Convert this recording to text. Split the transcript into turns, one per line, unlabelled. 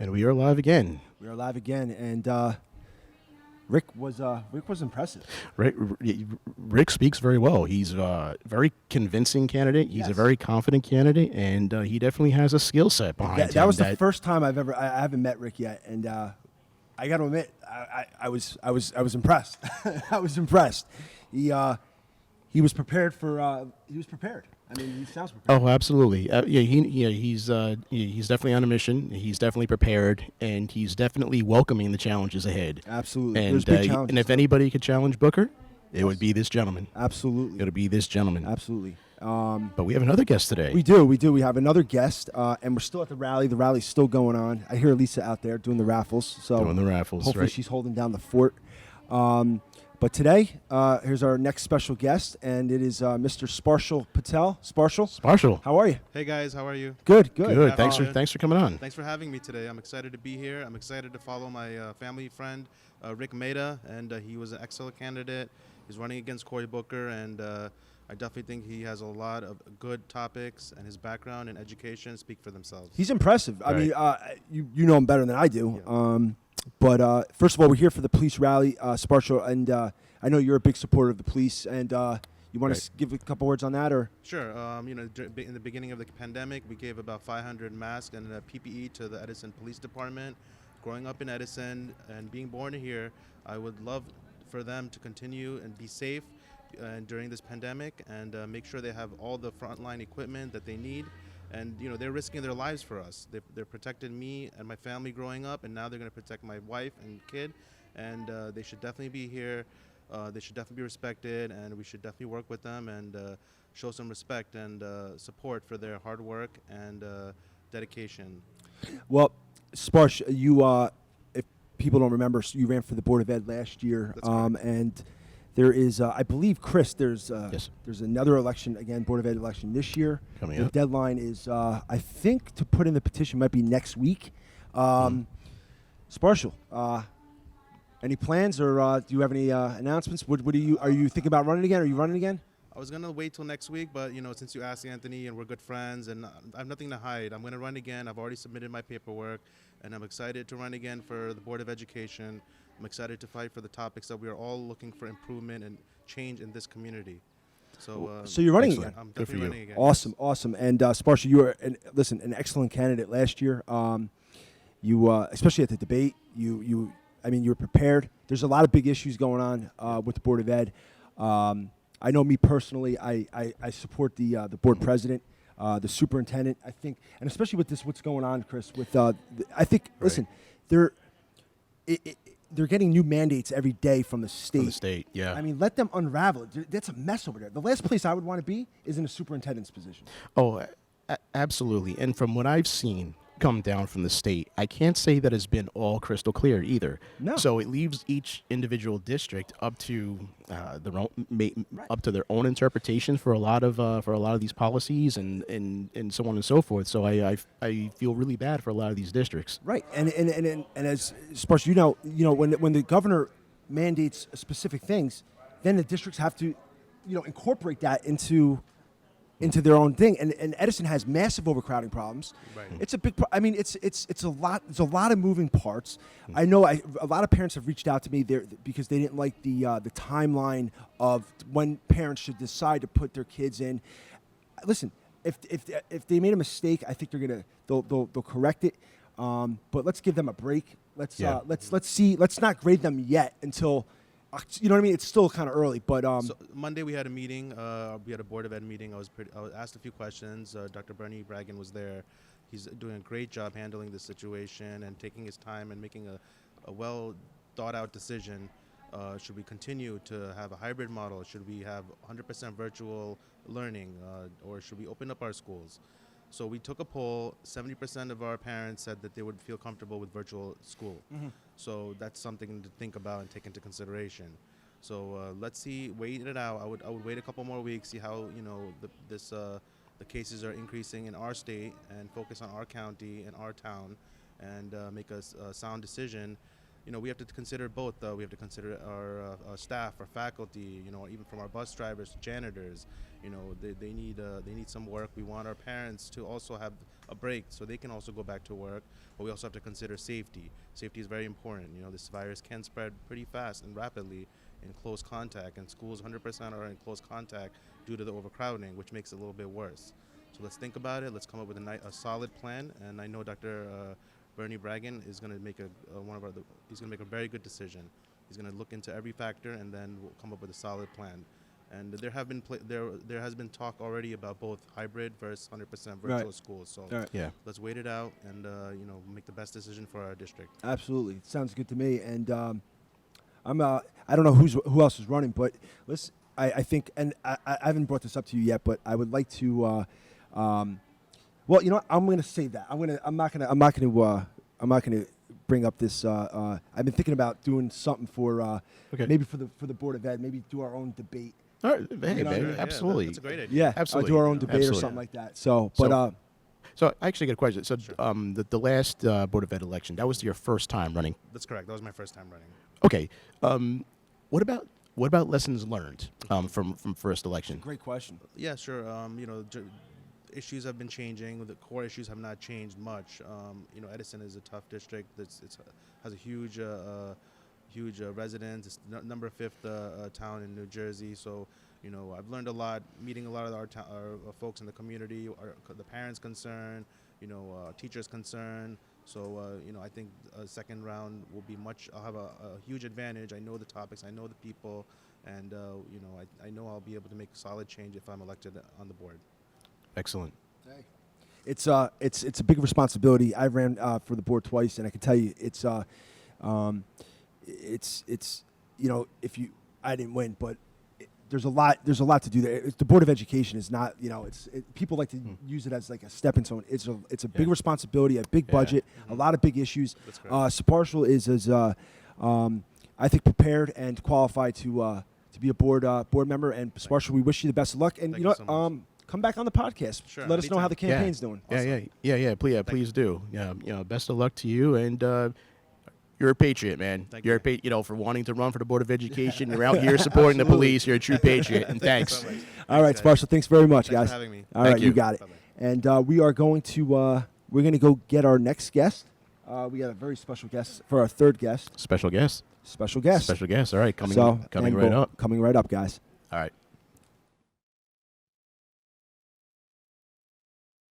And we are live again.
We are live again, and Rick was impressive.
Rick speaks very well. He's a very convincing candidate. He's a very confident candidate, and he definitely has a skill set behind him.
That was the first time I haven't met Rick yet, and I got to admit, I was impressed. I was impressed. He was prepared for. He was prepared. I mean, he sounds prepared.
Oh, absolutely. He's definitely on a mission. He's definitely prepared, and he's definitely welcoming the challenges ahead.
Absolutely.
And,
There's big challenges.
And if anybody could challenge Booker, it would be this gentleman.
Absolutely.
It would be this gentleman.
Absolutely.
But we have another guest today.
We do. We have another guest, and we're still at the rally. The rally's still going on. I hear Lisa out there doing the raffles. So
doing the raffles,
hopefully
right?
she's holding down the fort. But today, here's our next special guest, and it is Mr. Sparshil Patel.
Sparshil.
How are you?
Hey guys, how are you?
Good.
Good. Thanks for coming on.
Thanks for having me today. I'm excited to be here. I'm excited to follow my family friend, Rick Mehta, and he was an excellent candidate. He's running against Cory Booker, and I definitely think he has a lot of good topics, and his background and education speak for themselves.
He's impressive.
Right.
I mean, you know him better than I do. Yeah. But first of all, we're here for the police rally, Sparshil, and I know you're a big supporter of the police, and you want to give a couple words on that, or?
Sure. In the beginning of the pandemic, we gave about 500 masks and PPE to the Edison Police Department. Growing up in Edison and being born here, I would love for them to continue and be safe during this pandemic, and make sure they have all the frontline equipment that they need. And they're risking their lives for us. They're protecting me and my family growing up, and now they're going to protect my wife and kid. And they should definitely be here. They should definitely be respected, and we should definitely work with them and show some respect and support for their hard work and dedication.
Well, Sparsh, you, if people don't remember, you ran for the Board of Ed last year, and there is, I believe, Chris, there's another election, again, Board of Ed election this year.
Coming
up. The deadline is, I think, to put in the petition might be next week. Sparshil, any plans, or do you have any announcements? Are you thinking about running again? Are you running again?
I was going to wait till next week, but, since you asked Anthony and we're good friends and I have nothing to hide, I'm going to run again. I've already submitted my paperwork, and I'm excited to run again for the Board of Education. I'm excited to fight for the topics that we are all looking for improvement and change in this community. So
you're running again?
I'm definitely running again.
Awesome. And Sparshil, you were, an excellent candidate last year. You, especially at the debate, you were prepared. There's a lot of big issues going on with the Board of Ed. I know me personally, I support the board president, the superintendent, I think, and especially with what's going on, Chris, with, I think, listen, they're getting new mandates every day from the state.
From the state, yeah.
I mean, let them unravel it. That's a mess over there. The last place I would want to be is in a superintendent's position.
Oh, absolutely. And from what I've seen come down from the state, I can't say that it's been all crystal clear either.
No.
So it leaves each individual district up to up to their own interpretation for a lot of these policies and so on and so forth. So I feel really bad for a lot of these districts.
Right. And as Sparsh, when the governor mandates specific things, then the districts have to incorporate that into their own thing, and Edison has massive overcrowding problems.
Right.
It's a big. It's a lot. There's a lot of moving parts. I know a lot of parents have reached out to me there because they didn't like the timeline of when parents should decide to put their kids in. Listen, if they made a mistake, I think they'll correct it. But let's give them a break. Let's see. Let's not grade them yet until. You know what I mean? It's still kind of early, but
So Monday we had a meeting. We had a Board of Ed meeting. I was asked a few questions. Dr. Bernie Bragan was there. He's doing a great job handling the situation and taking his time and making a well thought out decision. Should we continue to have a hybrid model? Should we have 100% virtual learning, or should we open up our schools? So we took a poll. 70% of our parents said that they would feel comfortable with virtual school. Mm-hmm. So that's something to think about and take into consideration. So let's see, wait it out. I would wait a couple more weeks, see how the cases are increasing in our state, and focus on our county and our town, and make a sound decision. we have to consider both. We have to consider our staff, our faculty, even from our bus drivers to janitors. They need some work. We want our parents to also have a break so they can also go back to work. But we also have to consider safety. Safety is very important. This virus can spread pretty fast and rapidly in close contact, and schools 100% are in close contact due to the overcrowding, which makes it a little bit worse. So let's think about it. Let's come up with a solid plan. And I know Dr. Bernie Bragan is going to make he's going to make a very good decision. He's going to look into every factor, and then we'll come up with a solid plan. And there has been talk already about both hybrid versus 100% virtual schools. So let's wait it out and make the best decision for our district.
Absolutely, it sounds good to me. And I don't know who else is running, but listen, I think, and I haven't brought this up to you yet, but I would like to. Well, you know what? I'm going to save that. I'm not going to bring up this. I've been thinking about doing something for maybe for the Board of Ed. Maybe do our own debate.
All right, hey,
Sure,
absolutely.
That's a great idea.
Yeah,
absolutely.
do our own debate
Absolutely.
or something like that. So, but
So I actually got a question. So
Sure.
the last Board of Ed election, that was your first time running.
That's correct. That was my first time running.
Okay. What about lessons learned from first election?
great question.
Yeah, sure. Issues have been changing. The core issues have not changed much. Edison is a tough district. Has a huge residents. It's number 5th town in New Jersey. So, I've learned a lot, meeting a lot of our folks in the community, the parents concerned, teachers concerned. So, I think a second round will be I'll have a huge advantage. I know the topics, I know the people, and, I know I'll be able to make solid change if I'm elected on the board.
Excellent.
It's a big responsibility. I ran for the board twice, and I can tell you, I didn't win, but there's a lot to do there. The Board of Education is not, people like to use it as like a stepping stone. It's a big responsibility, a big budget, a lot of big issues.
That's correct.
Sparshil is I think prepared and qualified to be a board member. And Sparshil, we wish you the best of luck. And
Thank you so much.
come back on the podcast.
Sure,
Let us know how the
anytime.
campaign's doing.
Yeah. Please do. Yeah. Best of luck to you, and you're a patriot, man.
Thank
You're
you.
for wanting to run for the Board of Education. You're out here supporting the police. You're a true patriot, and thanks.
So much.
All right,
guys.
Sparshil, thanks very much,
Thanks
guys.
for having me.
All
Thank
right,
you.
you got it.
Bye-bye.
And we are going to go get our next guest. We got a very special guest for our third guest.
Special guest.
Special guest.
Special guest. All right, coming
So,
right
and
up.
Coming right up, guys.
All right.